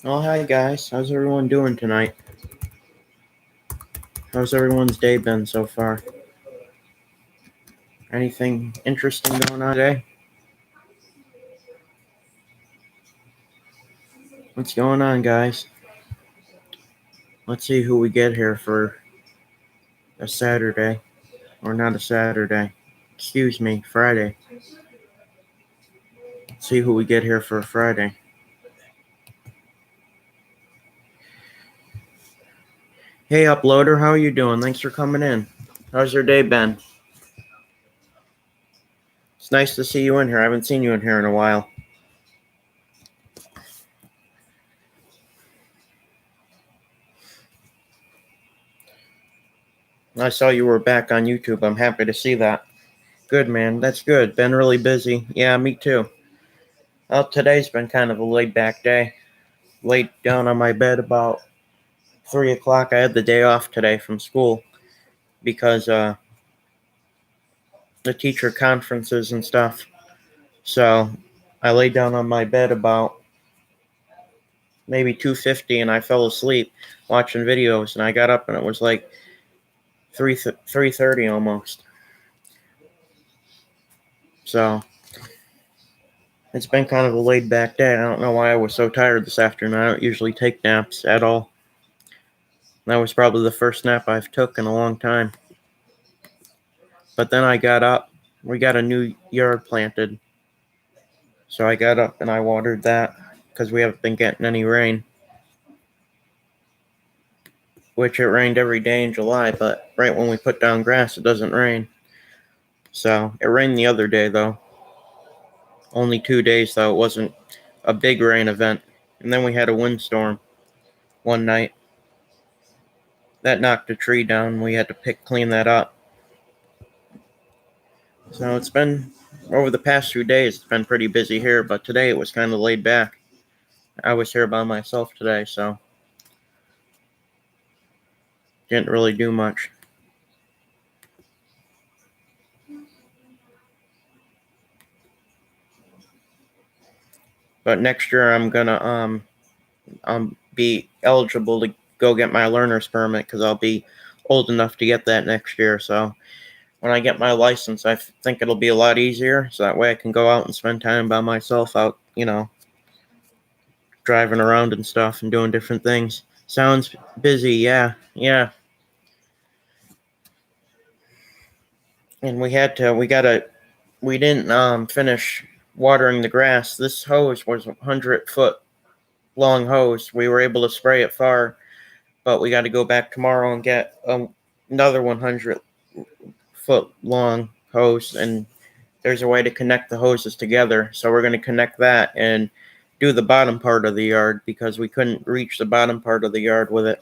Oh, hi guys. How's everyone doing tonight? How's everyone's day been so far? Anything interesting going on today? What's going on, guys? Let's see who we get here for a Saturday. Or not a Saturday. Excuse me, Friday. Let's see who we get here for a Friday. Hey, Uploader, how are you doing? Thanks for coming in. How's your day been? It's nice to see you in here. I haven't seen you in here in a while. I saw you were back on YouTube. I'm happy to see that. Good, man. That's good. Been really busy. Yeah, me too. Well, today's been kind of a laid back day. Laid down on my bed about 3 o'clock. I had the day off today from school because the teacher conferences and stuff. So I laid down on my bed about maybe 2:50 and I fell asleep watching videos, and I got up and it was like 3:30 almost. So it's been kind of a laid back day. I don't know why I was so tired this afternoon. I don't usually take naps at all. That was probably the first nap I've took in a long time. But then I got up. We got a new yard planted. So I got up and I watered that because we haven't been getting any rain. Which it rained every day in July, but right when we put down grass, it doesn't rain. So it rained the other day, though. Only 2 days, though. It wasn't a big rain event. And then we had a windstorm one night. That knocked a tree down. We had to clean that up. So it's been, over the past few days, it's been pretty busy here, but today it was kind of laid back. I was here by myself today, so didn't really do much. But next year I'm gonna be eligible to go get my learner's permit because I'll be old enough to get that next year. So when I get my license, I think it'll be a lot easier. So that way I can go out and spend time by myself out, driving around and stuff and doing different things. Sounds busy, yeah. And we didn't finish watering the grass. This hose was a 100-foot long hose. We were able to spray it far, but we got to go back tomorrow and get another 100-foot long hose, and there's a way to connect the hoses together. So we're going to connect that and do the bottom part of the yard because we couldn't reach the bottom part of the yard with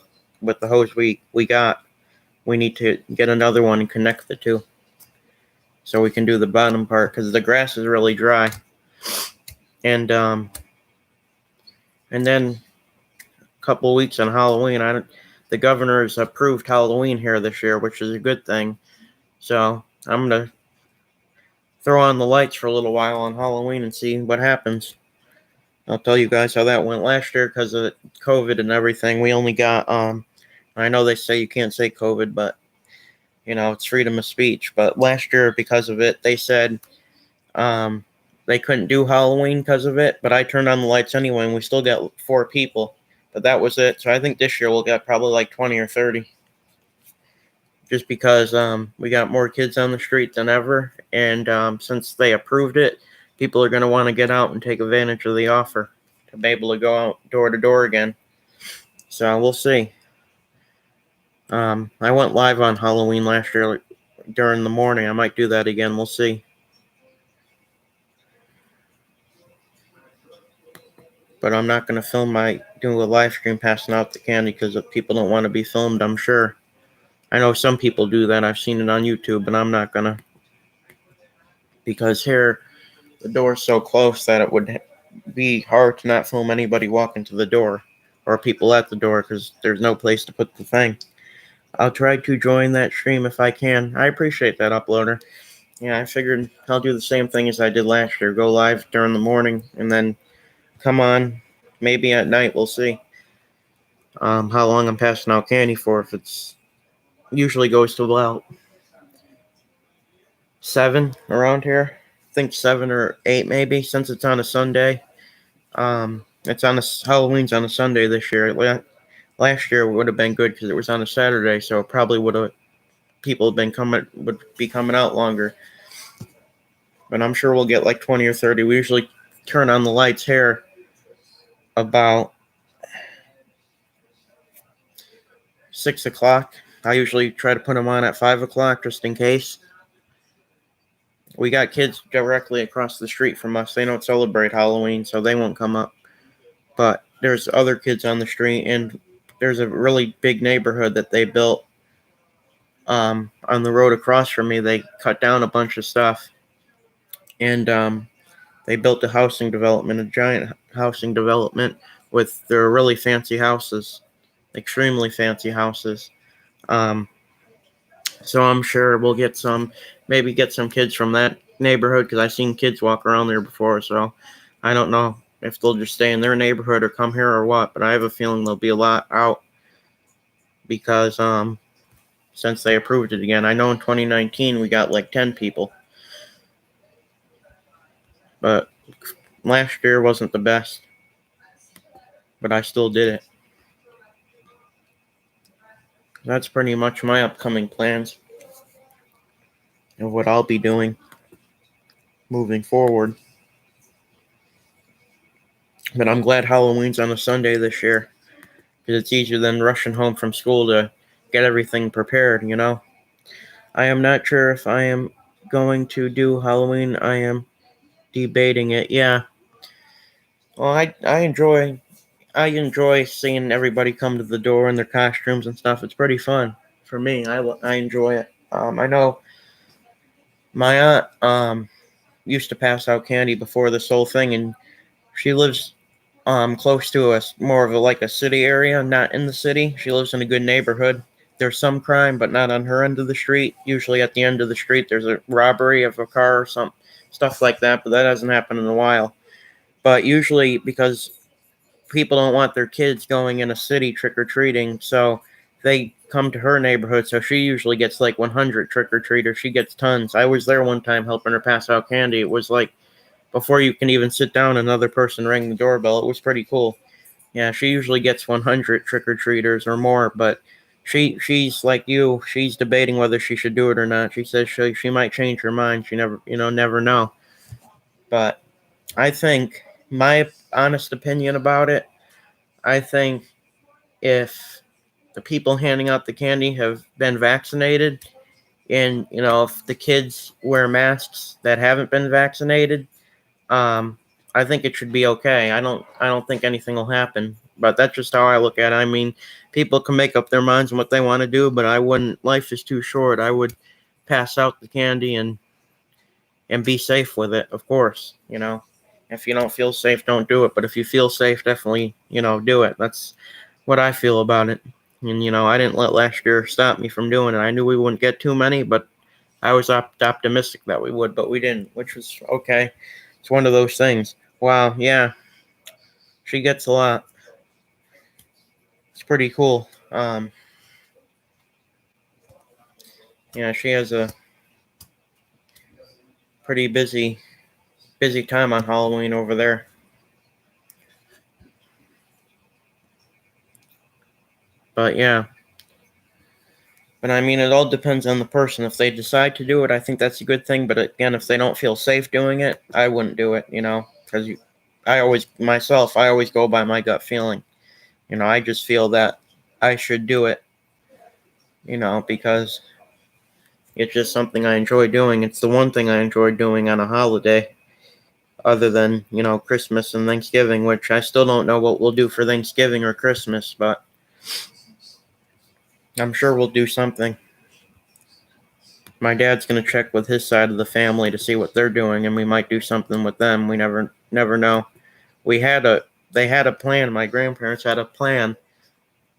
the hose we got. We need to get another one and connect the two so we can do the bottom part because the grass is really dry. And then a couple weeks on Halloween, the governor has approved Halloween here this year, which is a good thing. So I'm gonna throw on the lights for a little while on Halloween and see what happens. I'll tell you guys how that went last year because of COVID and everything. We only got I know they say you can't say COVID, but it's freedom of speech. But last year, because of it, they said they couldn't do Halloween because of it. But I turned on the lights anyway, and we still got 4 people. But that was it. So I think this year we'll get probably like 20 or 30. Just because we got more kids on the street than ever. And since they approved it, people are going to want to get out and take advantage of the offer to be able to go out door to door again. So we'll see. I went live on Halloween last year during the morning. I might do that again. We'll see. But I'm not going to do a live stream passing out the candy because if people don't want to be filmed, I'm sure. I know some people do that. I've seen it on YouTube, but I'm not going to. Because here, the door's so close that it would be hard to not film anybody walking to the door or people at the door because there's no place to put the thing. I'll try to join that stream if I can. I appreciate that, Uploader. Yeah, I figured I'll do the same thing as I did last year. Go live during the morning and then come on maybe at night. We'll see how long I'm passing out candy for. If it's usually goes to about 7 around here. I think 7 or 8 maybe, since it's on a Sunday. It's on Halloween's on a Sunday this year. Last year would have been good because it was on a Saturday, so it probably would be coming out longer. But I'm sure we'll get like 20 or 30. We usually turn on the lights here about 6 o'clock. I usually try to put them on at 5 o'clock just in case. We got kids directly across the street from us. They don't celebrate Halloween, so they won't come up. But there's other kids on the street, and there's a really big neighborhood that they built on the road across from me. They cut down a bunch of stuff, and they built a housing development, a giant housing development with their really fancy houses, extremely fancy houses. So I'm sure we'll get some kids from that neighborhood, because I've seen kids walk around there before. So I don't know if they'll just stay in their neighborhood or come here or what, but I have a feeling there'll be a lot out because since they approved it again. I know in 2019 we got like 10 people, but last year wasn't the best, but I still did it. That's pretty much my upcoming plans of what I'll be doing moving forward. But I'm glad Halloween's on a Sunday this year, because it's easier than rushing home from school to get everything prepared, you know. I am not sure if I am going to do Halloween. I am debating it. Yeah. Well, I enjoy seeing everybody come to the door in their costumes and stuff. It's pretty fun for me. I enjoy it. I know my aunt used to pass out candy before this whole thing, and she lives close to us, more of a city area, not in the city. She lives in a good neighborhood. There's some crime, but not on her end of the street. Usually at the end of the street, there's a robbery of a car or some stuff like that, but that hasn't happened in a while. But usually, because people don't want their kids going in a city trick-or-treating, so they come to her neighborhood. So she usually gets like 100 trick-or-treaters. She gets tons. I was there one time helping her pass out candy. It was like, before you can even sit down, another person rang the doorbell. It was pretty cool. Yeah, she usually gets 100 trick-or-treaters or more, but she's like you. She's debating whether she should do it or not. She says she might change her mind. She never know. But I think, my honest opinion about it, I think if the people handing out the candy have been vaccinated, and if the kids wear masks that haven't been vaccinated, I think it should be okay. I don't think anything will happen. But that's just how I look at it. I mean, people can make up their minds on what they want to do, but I wouldn't. Life is too short. I would pass out the candy and be safe with it, of course. If you don't feel safe, don't do it. But if you feel safe, definitely, do it. That's what I feel about it. And, I didn't let last year stop me from doing it. I knew we wouldn't get too many, but I was optimistic that we would, but we didn't, which was okay. It's one of those things. Wow, yeah. She gets a lot. It's pretty cool. Yeah, she has a pretty busy time on Halloween over there. But yeah. But I mean, it all depends on the person. If they decide to do it, I think that's a good thing. But again, if they don't feel safe doing it, I wouldn't do it, because I always go by my gut feeling. I just feel that I should do it, because it's just something I enjoy doing. It's the one thing I enjoy doing on a holiday, other than, Christmas and Thanksgiving, which I still don't know what we'll do for Thanksgiving or Christmas, but I'm sure we'll do something. My dad's going to check with his side of the family to see what they're doing, and we might do something with them. We never know. They had a plan. My grandparents had a plan,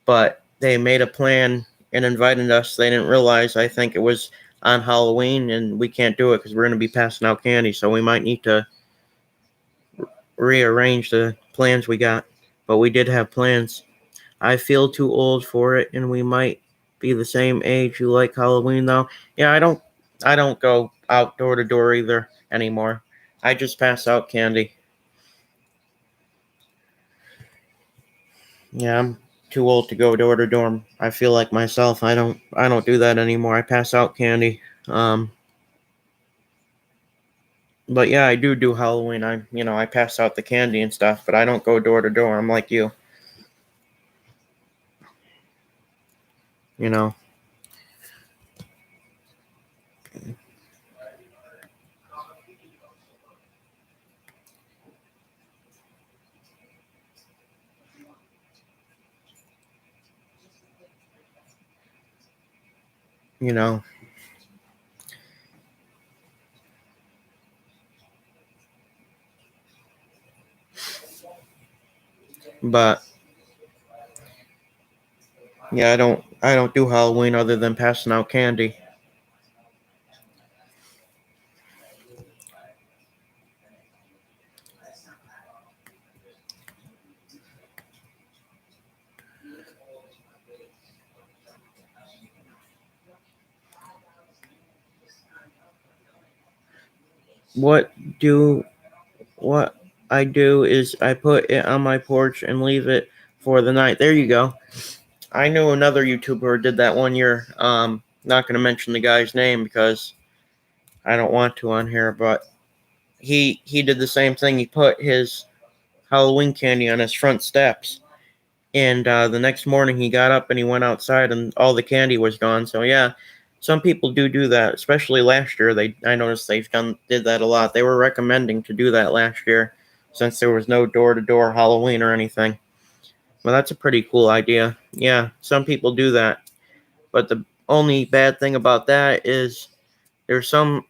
but they made a plan and invited us. They didn't realize, I think it was on Halloween, and we can't do it because we're going to be passing out candy, so we might need to rearrange the plans we got. but we did have plans. I feel too old for it, and we might be the same age. You like Halloween though? Yeah, I don't go out door to door either anymore. I just pass out candy. Yeah, I'm too old to go door to door. I feel like myself. I don't do that anymore. I pass out candy. Um, but yeah, I do Halloween. I pass out the candy and stuff, but I don't go door to door. I'm like you. You know. You know. But yeah, I don't do Halloween other than passing out candy. What do what I do is I put it on my porch and leave it for the night. There you go. I knew another YouTuber who did that one year. Not going to mention the guy's name because I don't want to on here, but he did the same thing. He put his Halloween candy on his front steps, and the next morning he got up and he went outside, and all the candy was gone. So yeah, some people do that. Especially last year, I noticed did that a lot. They were recommending to do that last year, since there was no door to door Halloween or anything. Well, that's a pretty cool idea. Yeah, some people do that, but the only bad thing about that is there's some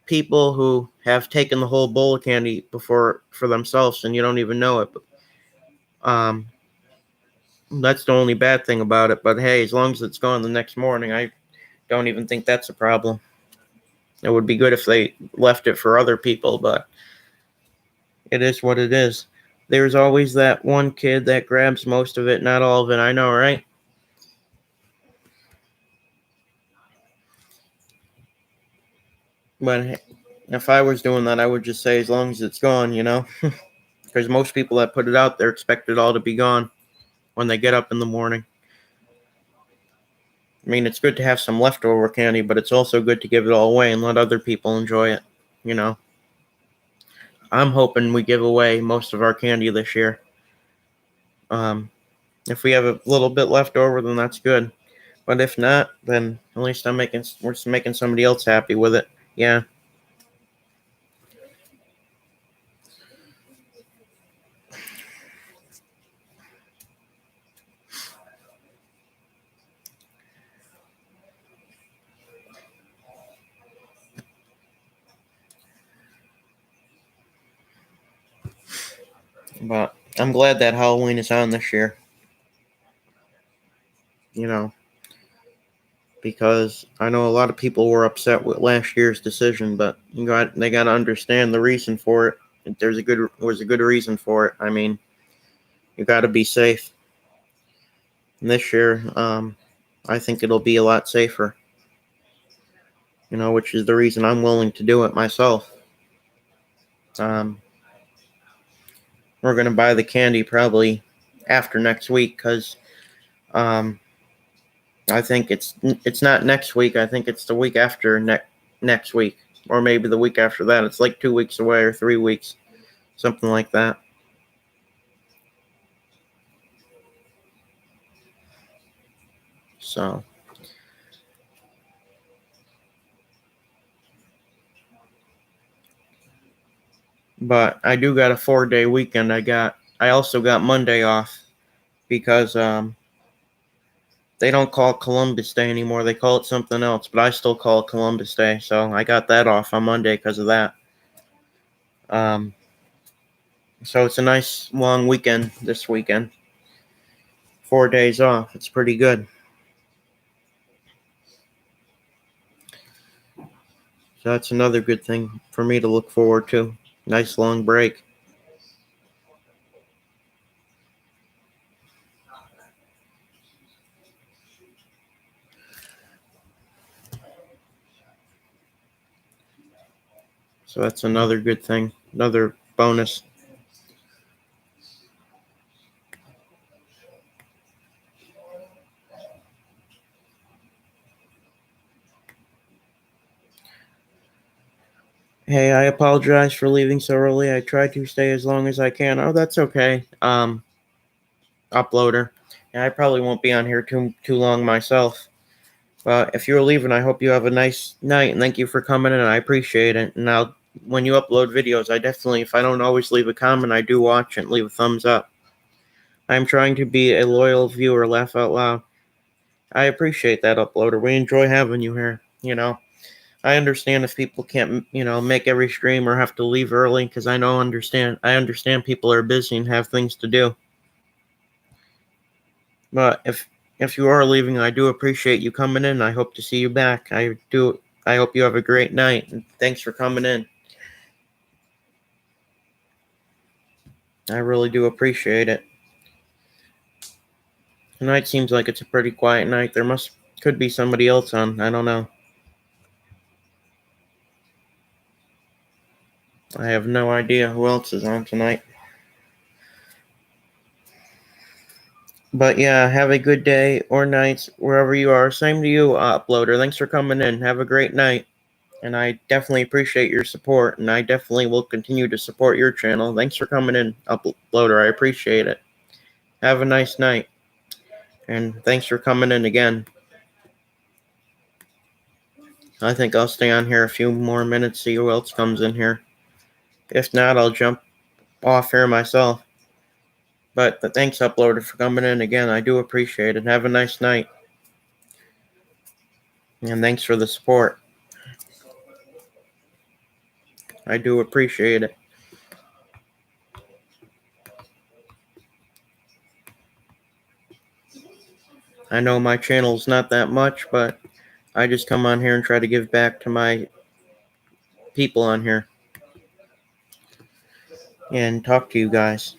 people who have taken the whole bowl of candy before for themselves, and you don't even know it. Um, that's the only bad thing about it. But hey, as long as it's gone the next morning, I don't even think that's a problem. It would be good if they left it for other people, but it is what it is. There's always that one kid that grabs most of it, not all of it. I know, right? But if I was doing that, I would just say as long as it's gone. Because most people that put it out there expect it all to be gone when they get up in the morning. I mean, it's good to have some leftover candy, but it's also good to give it all away and let other people enjoy it. You know, I'm hoping we give away most of our candy this year. Um, if we have a little bit left over, then that's good. But if not, then at least we're just making somebody else happy with it. Yeah. But I'm glad that Halloween is on this year. You know, because I know a lot of people were upset with last year's decision, but they got to understand the reason for it. If was a good reason for it. I mean, you got to be safe. And this year, I think it'll be a lot safer. Which is the reason I'm willing to do it myself. Um, we're gonna buy the candy probably after next week because um, I think it's not next week. I think it's the week after next week, or maybe the week after that. It's like 2 weeks away or 3 weeks, something like that. So, but I do got a 4 day weekend. I also got Monday off because they don't call it Columbus Day anymore. They call it something else, but I still call it Columbus Day. So I got that off on Monday because of that. Um, so it's a nice long weekend this weekend. 4 days off. It's pretty good. So that's another good thing for me to look forward to. Nice long break. So that's another good thing, another bonus. Hey, I apologize for leaving so early. I tried to stay as long as I can. Oh, that's okay. Uploader. Yeah, I probably won't be on here too long myself. But if you're leaving, I hope you have a nice night, and thank you for coming in. I appreciate it. And now, when you upload videos, I definitely, if I don't always leave a comment, I do watch and leave a thumbs up. I'm trying to be a loyal viewer, laugh out loud. I appreciate that, uploader. We enjoy having you here. I understand if people can't, make every stream or have to leave early because I understand people are busy and have things to do. But if you are leaving, I do appreciate you coming in. I hope to see you back. I do. I hope you have a great night, and thanks for coming in. I really do appreciate it. Tonight seems like it's a pretty quiet night. Could be somebody else on. I don't know. I have no idea who else is on tonight. But yeah, have a good day or night wherever you are. Same to you, uploader. Thanks for coming in. Have a great night. And I definitely appreciate your support, and I definitely will continue to support your channel. Thanks for coming in, uploader. I appreciate it. Have a nice night, and thanks for coming in again. I think I'll stay on here a few more minutes, see who else comes in here. If not, I'll jump off here myself. But thanks, uploader, for coming in again. I do appreciate it. Have a nice night, and thanks for the support. I do appreciate it. I know my channel's not that much, but I just come on here and try to give back to my people on here and talk to you guys.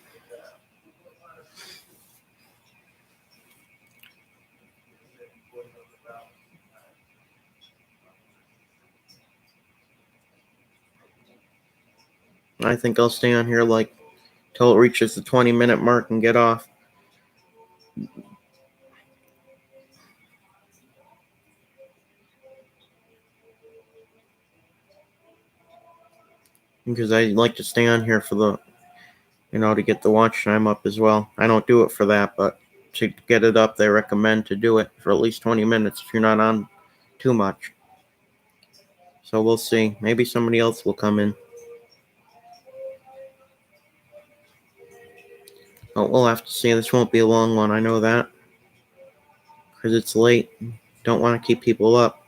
I think I'll stay on here till it reaches the 20-minute mark and get off. Because I like to stay on here for to get the watch time up as well. I don't do it for that, but to get it up, they recommend to do it for at least 20 minutes if you're not on too much. So we'll see. Maybe somebody else will come in. Oh, we'll have to see. This won't be a long one. I know that. Because it's late. Don't want to keep people up.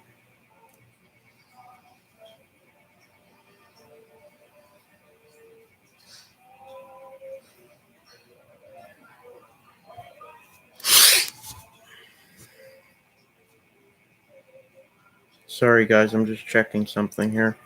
Sorry, guys. I'm just checking something here.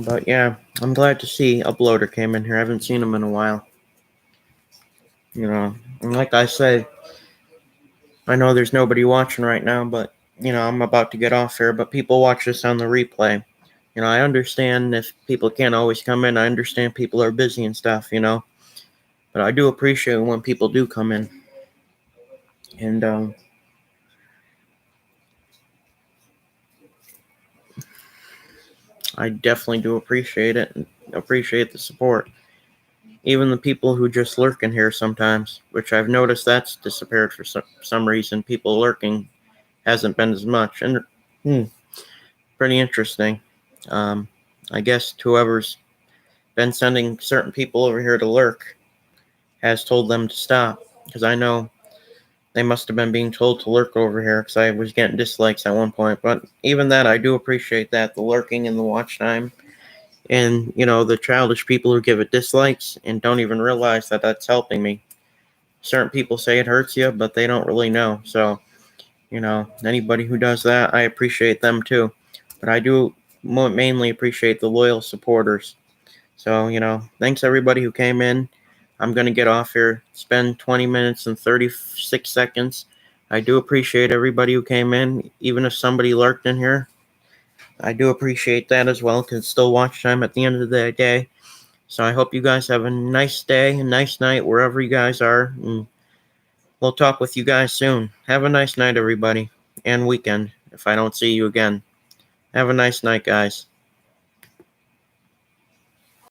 But yeah, I'm glad to see Uploader came in here. I haven't seen him in a while. And like I said, I know there's nobody watching right now, but I'm about to get off here. But people watch this on the replay. I understand if people can't always come in. I understand people are busy and stuff. But I do appreciate when people do come in. And I definitely do appreciate it and appreciate the support. Even the people who just lurk in here sometimes, which I've noticed that's disappeared for some reason. People lurking hasn't been as much. And pretty interesting. I guess whoever's been sending certain people over here to lurk has told them to stop, because I know they must have been being told to lurk over here, because I was getting dislikes at one point. But even that, I do appreciate that, the lurking and the watch time. And, the childish people who give it dislikes and don't even realize that that's helping me. Certain people say it hurts you, but they don't really know. So, anybody who does that, I appreciate them too. But I do mainly appreciate the loyal supporters. So, thanks everybody who came in. I'm going to get off here, spend 20 minutes and 36 seconds. I do appreciate everybody who came in, even if somebody lurked in here. I do appreciate that as well, because it's still watch time at the end of the day. So I hope you guys have a nice day, a nice night, wherever you guys are. And we'll talk with you guys soon. Have a nice night, everybody, and weekend if I don't see you again. Have a nice night, guys.